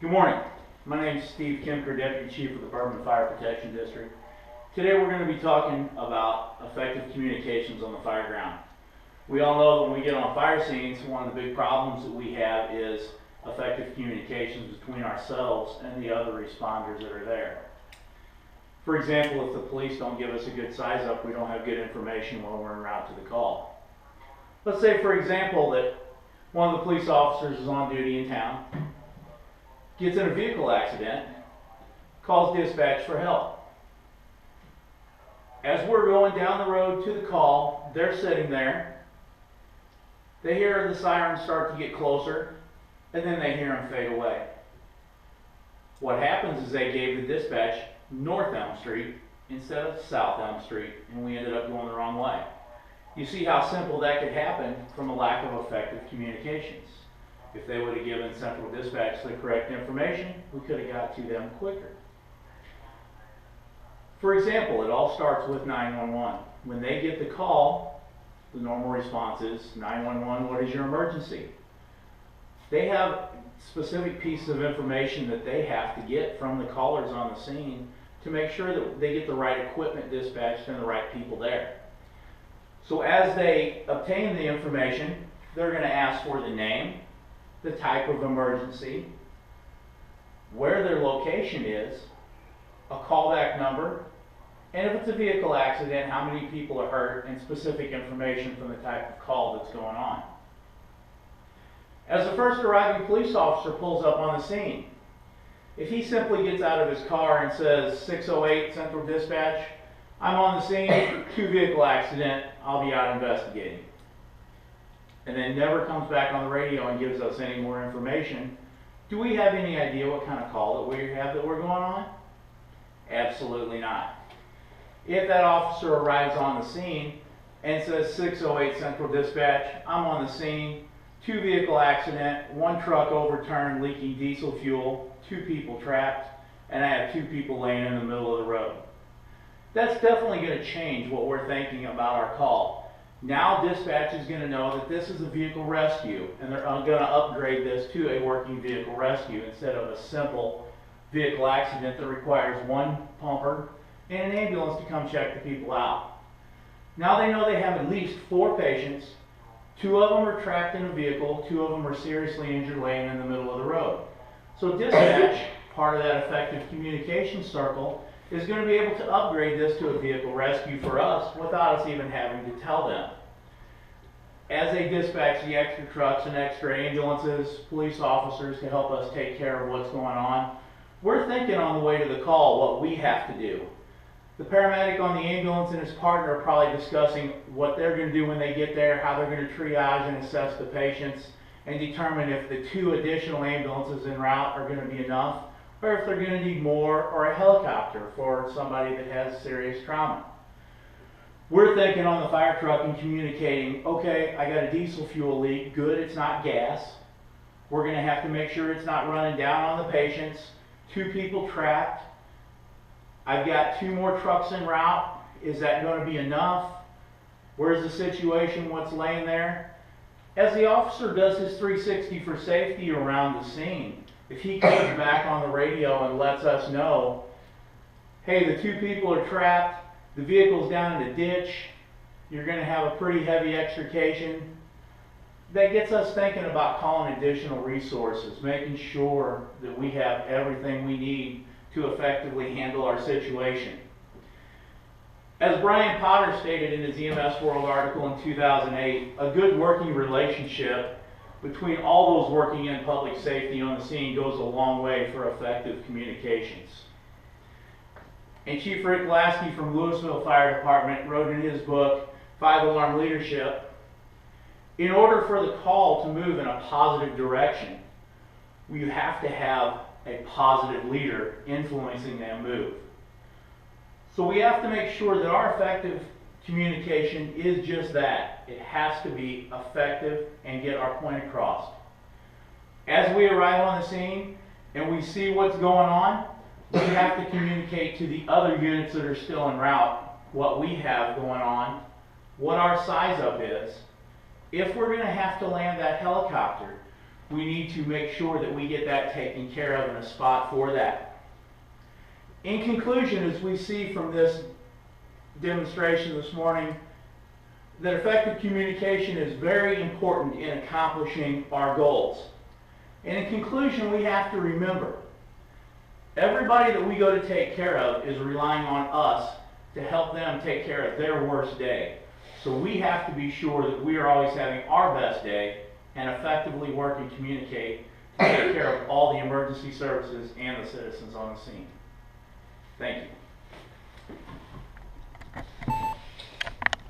Good morning. My name is Steve Kimker, Deputy Chief of the Bourbon Fire Protection District. Today we're going to be talking about effective communications on the fire ground. We all know that when we get on fire scenes, one of the big problems that we have is effective communications between ourselves and the other responders that are there. For example, if the police don't give us a good size up, we don't have good information when we're en route to the call. Let's say, for example, that one of the police officers is on duty in town, gets in a vehicle accident, calls dispatch for help. As we're going down the road to the call, they're sitting there, they hear the sirens start to get closer, and then they hear them fade away. What happens is they gave the dispatch North Elm Street instead of South Elm Street, and we ended up going the wrong way. You see how simple that could happen from a lack of effective communications. If they would have given Central Dispatch the correct information, we could have got to them quicker. For example, it all starts with 911. When they get the call, the normal response is, 911, what is your emergency? They have specific pieces of information that they have to get from the callers on the scene to make sure that they get the right equipment dispatched and the right people there. So as they obtain the information, they're going to ask for the name, the type of emergency, where their location is, a callback number, and if it's a vehicle accident, how many people are hurt, and specific information from the type of call that's going on. As the first arriving police officer pulls up on the scene, if he simply gets out of his car and says, 608 Central Dispatch, I'm on the scene, 2 vehicle accident, I'll be out investigating, and then never comes back on the radio and gives us any more information, do we have any idea what kind of call that we have that we're going on? Absolutely not. If that officer arrives on the scene and says 608 Central Dispatch, I'm on the scene, 2 vehicle accident, 1 truck overturned leaking diesel fuel, 2 people trapped, and I have 2 people laying in the middle of the road. That's definitely going to change what we're thinking about our call. Now dispatch is going to know that this is a vehicle rescue, and they're going to upgrade this to a working vehicle rescue instead of a simple vehicle accident that requires 1 pumper and an ambulance to come check the people out. Now they know they have at least 4 patients, 2 of them are trapped in a vehicle, 2 of them are seriously injured laying in the middle of the road. So dispatch, part of that effective communication circle, is going to be able to upgrade this to a vehicle rescue for us without us even having to tell them. As they dispatch the extra trucks and extra ambulances, police officers to help us take care of what's going on, we're thinking on the way to the call what we have to do. The paramedic on the ambulance and his partner are probably discussing what they're going to do when they get there, how they're going to triage and assess the patients, and determine if the 2 additional ambulances en route are going to be enough, or if they're going to need more, or a helicopter for somebody that has serious trauma. We're thinking on the fire truck and communicating, okay, I got a diesel fuel leak, good, it's not gas. We're going to have to make sure it's not running down on the patients, 2 people trapped. I've got 2 more trucks en route, is that going to be enough? Where's the situation, what's laying there? As the officer does his 360 for safety around the scene, if he comes back on the radio and lets us know, hey, the 2 people are trapped, the vehicle's down in a ditch, you're going to have a pretty heavy extrication, that gets us thinking about calling additional resources, making sure that we have everything we need to effectively handle our situation. As Brian Potter stated in his EMS World article in 2008, a good working relationship between all those working in public safety on the scene goes a long way for effective communications. And Chief Rick Lasky from Louisville Fire Department wrote in his book, 5-Alarm Leadership, in order for the call to move in a positive direction, you have to have a positive leader influencing that move. So we have to make sure that our effective communication is just that. It has to be effective and get our point across. As we arrive on the scene and we see what's going on, we have to communicate to the other units that are still en route what we have going on, what our size up is. If we're going to have to land that helicopter, we need to make sure that we get that taken care of in a spot for that. In conclusion, as we see from this demonstration this morning, that effective communication is very important in accomplishing our goals. And in conclusion, we have to remember, everybody that we go to take care of is relying on us to help them take care of their worst day. So we have to be sure that we are always having our best day and effectively work and communicate to take care of all the emergency services and the citizens on the scene. Thank you.